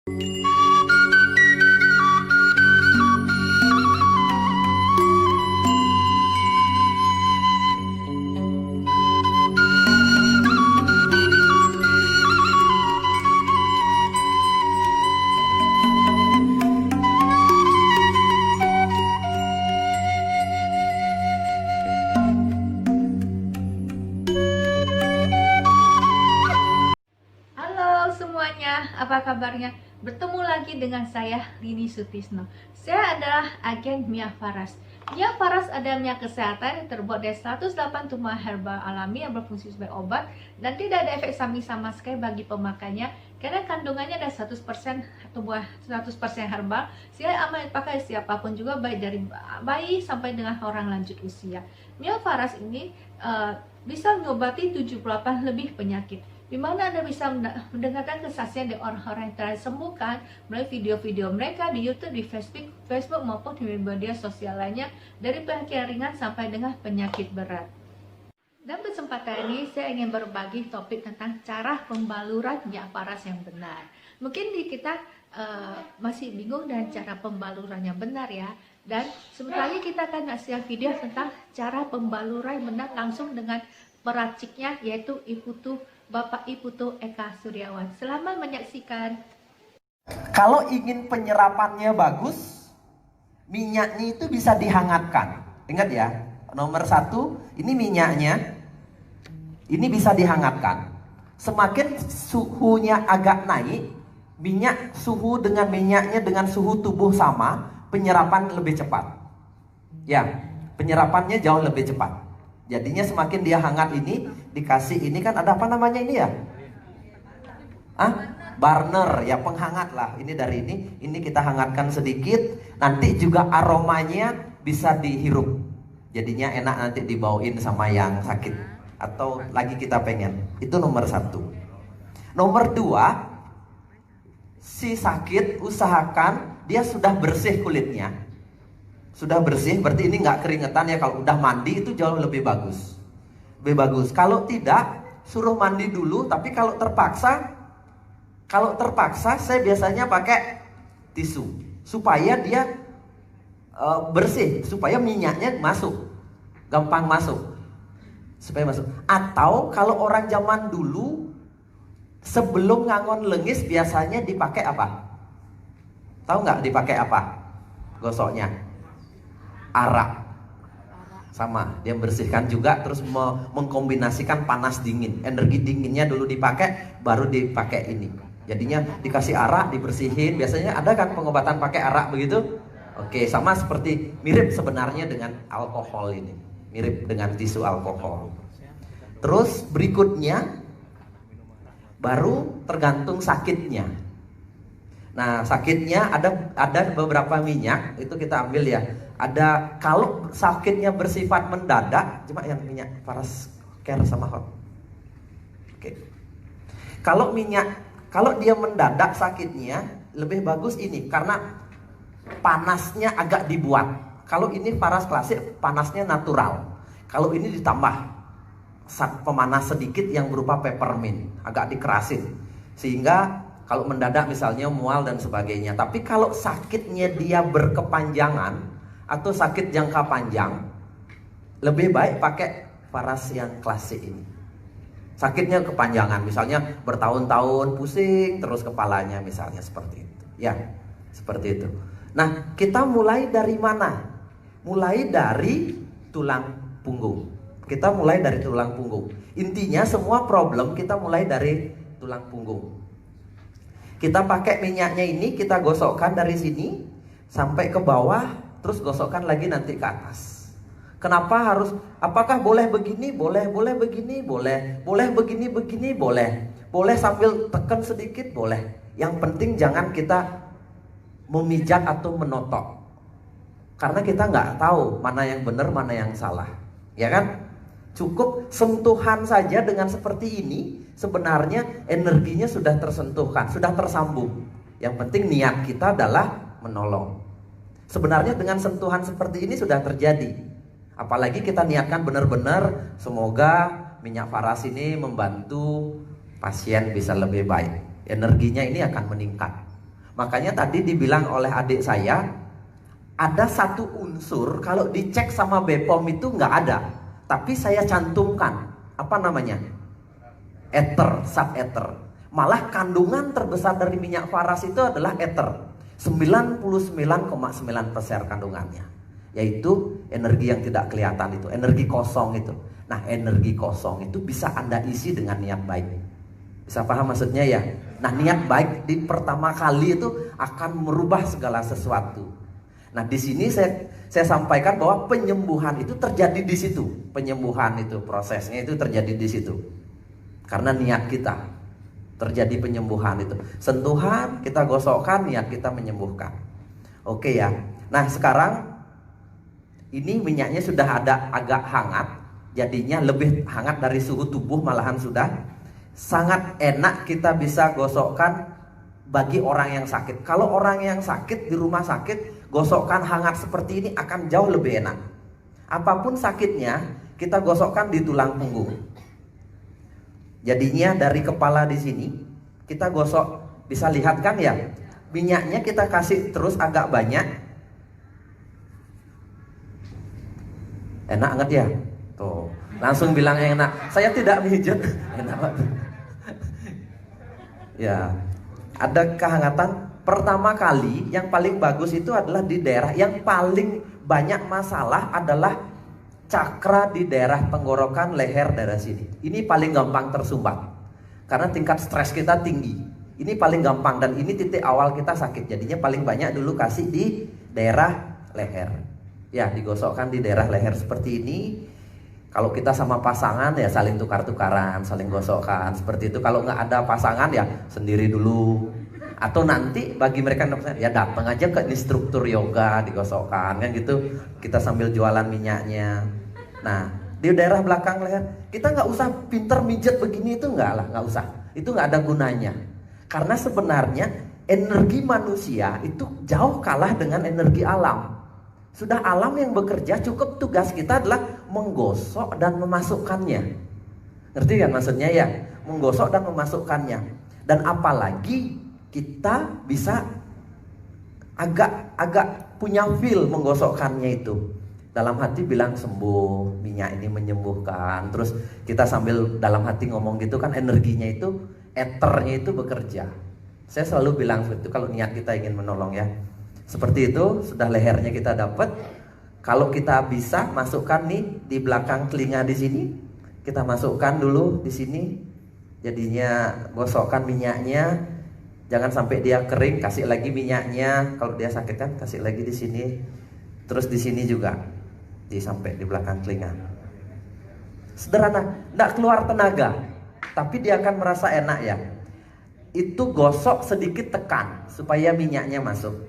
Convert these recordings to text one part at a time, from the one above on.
Halo semuanya, apa kabarnya? Bertemu lagi dengan saya, Lini Sutisno. Saya adalah agen Mia Faras. Mia Faras adalah minyak kesehatan yang terbuat dari 108 tumbuhan herbal alami yang berfungsi sebagai obat dan tidak ada efek samping sama sekali bagi pemakainya karena kandungannya ada 100% tumbuhan 100% herbal, sehingga aman dipakai siapapun juga, baik dari bayi sampai dengan orang lanjut usia. Mia Faras ini bisa mengobati 78 lebih penyakit, di mana Anda bisa mendengarkan kesaksian dari orang-orang yang telah disembuhkan melalui video-video mereka di YouTube, di Facebook maupun di media sosial lainnya, dari penyakit ringan sampai dengan penyakit berat. Dalam kesempatan ini saya ingin berbagi topik tentang cara pembaluran minyak paras yang benar. Mungkin kita masih bingung dengan cara pembaluran yang benar ya. Dan sebentar lagi kita akan ngasih video tentang cara pembaluran yang benar langsung dengan peraciknya, yaitu Bapak Iputu Eka Suryawan. Selamat menyaksikan. Kalau ingin penyerapannya bagus, minyaknya itu bisa dihangatkan. Ingat ya, nomor satu, ini minyaknya, ini bisa dihangatkan. Semakin suhunya agak naik, suhu dengan minyaknya dengan suhu tubuh sama, penyerapan lebih cepat. Ya, penyerapannya jauh lebih cepat. Jadinya semakin dia hangat ini, dikasih ini kan ada apa namanya ini ya? Burner ya, penghangat lah. Ini dari ini kita hangatkan sedikit. Nanti juga aromanya bisa dihirup. Jadinya enak nanti dibawain sama yang sakit atau lagi kita pengen. Itu nomor satu. Nomor dua, si sakit usahakan dia sudah bersih kulitnya. Sudah bersih, berarti ini nggak keringetan ya. Kalau udah mandi itu jauh lebih bagus. Lebih bagus. Kalau tidak, suruh mandi dulu. Tapi kalau terpaksa saya biasanya pakai tisu supaya dia bersih, supaya minyaknya masuk, gampang masuk, supaya masuk. Atau kalau orang zaman dulu sebelum ngangon lengis biasanya dipakai apa? Tahu nggak dipakai apa? Gosoknya arak. Sama, dia membersihkan juga, terus mengkombinasikan panas dingin. Energi dinginnya dulu dipakai, baru dipakai ini. Jadinya dikasih arak, dibersihin. Biasanya ada kan pengobatan pakai arak begitu? Oke, sama seperti, mirip sebenarnya dengan alkohol ini. Mirip dengan tisu alkohol. Terus berikutnya, baru tergantung sakitnya. Nah, sakitnya ada beberapa minyak, itu kita ambil ya. Ada, kalau sakitnya bersifat mendadak, cuma yang minyak paras care sama hot. Oke. Kalau dia mendadak sakitnya, lebih bagus ini karena panasnya agak dibuat. Kalau ini paras klasik, panasnya natural. Kalau ini ditambah pemanas sedikit yang berupa peppermint, agak dikerasin. Sehingga kalau mendadak misalnya mual dan sebagainya. Tapi kalau sakitnya dia berkepanjangan atau sakit jangka panjang, lebih baik pakai paras yang klasik ini. Sakitnya kepanjangan, misalnya bertahun-tahun pusing terus kepalanya, misalnya seperti itu. Ya, seperti itu. Nah, kita mulai dari mana? Mulai dari tulang punggung. Kita mulai dari tulang punggung. Intinya semua problem kita mulai dari tulang punggung. Kita pakai minyaknya ini, kita gosokkan dari sini sampai ke bawah, terus gosokkan lagi nanti ke atas. Kenapa harus? Apakah boleh begini? Boleh begini, boleh. Boleh begini, boleh. Boleh sambil tekan sedikit, boleh. Yang penting jangan kita memijat atau menotok. Karena kita nggak tahu mana yang benar, mana yang salah. Ya kan? Cukup sentuhan saja dengan seperti ini, sebenarnya energinya sudah tersentuhkan, sudah tersambung. Yang penting niat kita adalah menolong. Sebenarnya dengan sentuhan seperti ini sudah terjadi. Apalagi kita niatkan benar-benar semoga minyak faras ini membantu pasien bisa lebih baik. Energinya ini akan meningkat. Makanya tadi dibilang oleh adik saya, ada satu unsur kalau dicek sama BPOM itu nggak ada, tapi saya cantumkan apa namanya, ether, sub ether. Malah kandungan terbesar dari minyak faras itu adalah ether, 99,9% kandungannya, yaitu energi yang tidak kelihatan itu, energi kosong itu. Nah, energi kosong itu bisa Anda isi dengan niat baik. Bisa paham maksudnya ya? Nah, niat baik di pertama kali itu akan merubah segala sesuatu. Nah, di sini saya sampaikan bahwa penyembuhan itu terjadi di situ. Penyembuhan itu prosesnya itu terjadi di situ. Karena niat kita terjadi penyembuhan itu. Sentuhan kita gosokkan, niat kita menyembuhkan. Oke ya. Nah, sekarang ini minyaknya sudah ada agak hangat, jadinya lebih hangat dari suhu tubuh, malahan sudah sangat enak kita bisa gosokkan bagi orang yang sakit. Kalau orang yang sakit di rumah sakit, gosokkan hangat seperti ini akan jauh lebih enak. Apapun sakitnya, kita gosokkan di tulang punggung. Jadinya dari kepala di sini kita gosok, bisa lihat kan ya, minyaknya kita kasih terus agak banyak. Enak banget ya, tuh langsung bilang enak. Saya tidak mijit, enak banget. Ya, ada kehangatan. Pertama kali yang paling bagus itu adalah di daerah yang paling banyak masalah adalah cakra di daerah tenggorokan, leher, daerah sini. Ini paling gampang tersumbat karena tingkat stres kita tinggi. Ini paling gampang dan ini titik awal kita sakit. Jadinya paling banyak dulu kasih di daerah leher. Ya, digosokkan di daerah leher seperti ini. Kalau kita sama pasangan ya saling tukar-tukaran, saling gosokkan seperti itu. Kalau nggak ada pasangan ya sendiri dulu. Atau nanti bagi mereka ya datang aja ke instruktur yoga, digosokkan kan gitu. Kita sambil jualan minyaknya. Nah, di daerah belakang leher kita nggak usah pinter mijet begini, itu nggak usah. Itu nggak ada gunanya. Karena sebenarnya energi manusia itu jauh kalah dengan energi alam. Sudah alam yang bekerja, cukup tugas kita adalah menggosok dan memasukkannya. Ngerti kan maksudnya ya? Menggosok dan memasukkannya. Dan apalagi kita bisa agak punya feel menggosokkannya itu. Dalam hati bilang sembuh, minyak ini menyembuhkan. Terus kita sambil dalam hati ngomong gitu kan, energinya itu, ethernya itu bekerja. Saya selalu bilang seperti itu kalau niat kita ingin menolong ya. Seperti itu, sudah lehernya kita dapat. Kalau kita bisa masukkan nih di belakang telinga di sini, kita masukkan dulu di sini. Jadinya gosokkan minyaknya. Jangan sampai dia kering, kasih lagi minyaknya. Kalau dia sakit kan kasih lagi di sini. Terus di sini juga, sampai di belakang telinga. Sederhana, tidak keluar tenaga, tapi dia akan merasa enak ya. Itu gosok sedikit, tekan supaya minyaknya masuk.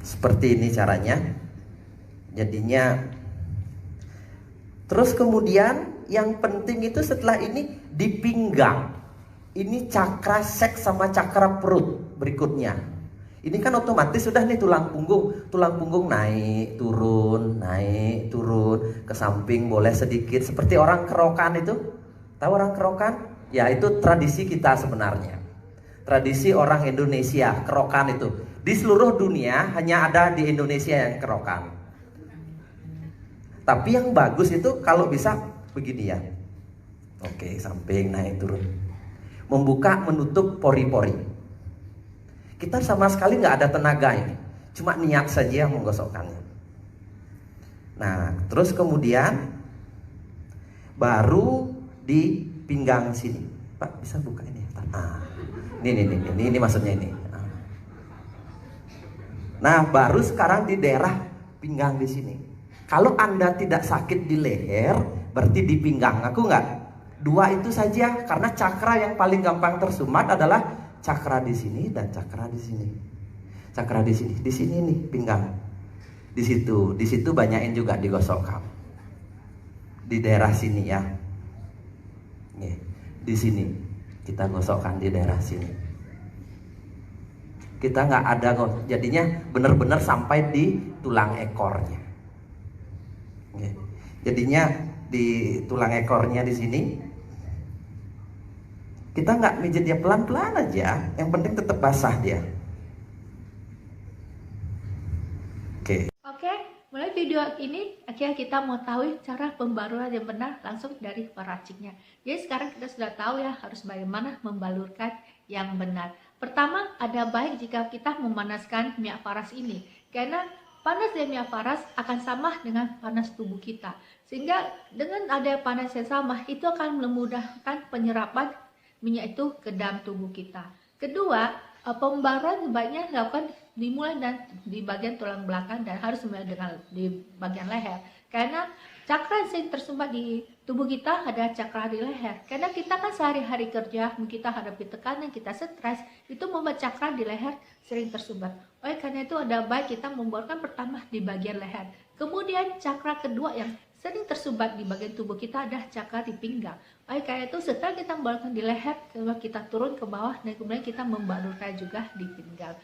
Seperti ini caranya. Jadinya. Terus kemudian yang penting itu setelah ini di pinggang. Ini cakra seks sama cakra perut berikutnya. Ini kan otomatis sudah nih tulang punggung naik turun ke samping boleh sedikit seperti orang kerokan itu. Tahu orang kerokan? Ya, itu tradisi kita sebenarnya. Tradisi orang Indonesia, kerokan itu. Di seluruh dunia hanya ada di Indonesia yang kerokan. Tapi yang bagus itu kalau bisa begini ya. Oke, samping naik turun. Membuka menutup pori-pori. Kita sama sekali nggak ada tenaga ini, cuma niat saja yang menggosokkannya. Nah, terus kemudian baru di pinggang sini. Pak, bisa buka ini? Ini maksudnya ini. Nah, baru sekarang di daerah pinggang di sini. Kalau Anda tidak sakit di leher, berarti di pinggang. Aku nggak. Dua itu saja, karena cakra yang paling gampang tersumbat adalah cakra di sini dan cakra di sini. Cakra di sini nih pinggang. Di situ banyakin juga digosokkan. Di daerah sini ya. Nih, di sini kita gosokkan di daerah sini. Kita nggak ada jadinya benar-benar sampai di tulang ekornya. Nih, jadinya di tulang ekornya di sini. Kita nggak mijit dia, pelan-pelan aja. Yang penting tetap basah dia. Oke. Oke, mulai video ini akhirnya kita mau tahu cara pembaruan yang benar langsung dari peraciknya. Jadi sekarang kita sudah tahu ya harus bagaimana membalurkan yang benar. Pertama, ada baik jika kita memanaskan minyak paras ini, karena panas dari minyak paras akan sama dengan panas tubuh kita. Sehingga dengan ada panas yang sama, itu akan memudahkan penyerapan minyak itu ke dalam tubuh kita. Kedua, pembaruan sebaiknya dilakukan dimulai dan di bagian tulang belakang dan harus mulai dengan di bagian leher. Karena cakra yang tersumbat di tubuh kita ada cakra di leher. Karena kita kan sehari-hari kerja, kita hadapi tekanan, kita stres, itu membuat cakra di leher sering tersumbat. Oleh karena itu ada baik kita membarukan pertama di bagian leher. Kemudian cakra kedua yang sering tersumbat di bagian tubuh kita adalah cakra di pinggang. Oleh karena itu setelah kita membarukan di leher, kemudian kita turun ke bawah dan kemudian kita membalurkan juga di pinggang.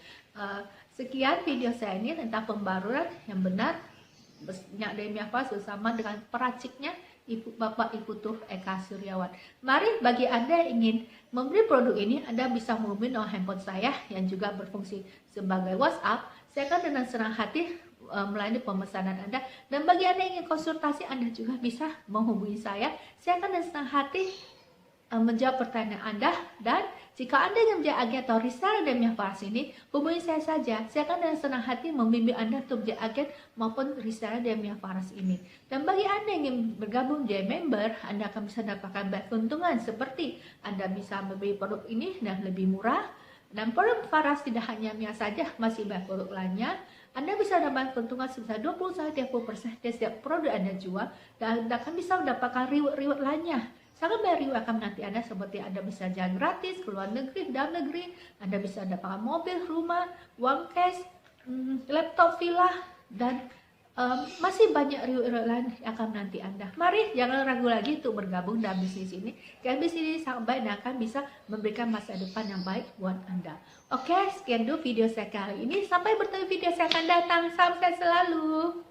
Sekian video saya ini tentang pembaruan yang benar minyak dari minyak paras bersama dengan peraciknya Bapak Ibu Tuh Eka Suryawan. Mari bagi Anda yang ingin membeli produk ini, Anda bisa menghubungi nomor handphone saya yang juga berfungsi sebagai WhatsApp. Saya akan dengan senang hati melayani pemesanan Anda. Dan bagi Anda yang ingin konsultasi, Anda juga bisa menghubungi saya. Saya akan dengan senang hati menjawab pertanyaan Anda. Dan jika Anda ingin menjadi agen atau reseller dari minyak paras ini, hubungi saya saja. Saya akan dengan senang hati membimbing Anda untuk menjadi agen maupun reseller dari minyak paras ini. Dan bagi Anda yang ingin bergabung menjadi member, Anda akan bisa mendapatkan banyak keuntungan seperti Anda bisa membeli produk ini dan lebih murah. Dan produk paras tidak hanya minyak saja, masih banyak produk lainnya. Anda bisa dapat keuntungan sebesar 20-30% dari setiap produk Anda jual, dan Anda akan bisa mendapatkan reward lainnya. Sangat banyak reward akan menanti Anda, seperti Anda bisa jalan gratis ke luar negeri, dalam negeri, Anda bisa mendapatkan mobil, rumah, uang cash, laptop, villa, dan masih banyak reward lain yang akan menanti Anda. Mari jangan ragu lagi untuk bergabung dalam bisnis ini. Karena bisnis ini sangat baik dan akan bisa memberikan masa depan yang baik buat Anda. Oke, sekian dulu video saya kali ini. Sampai bertemu video saya akan datang. Salam sehat selalu.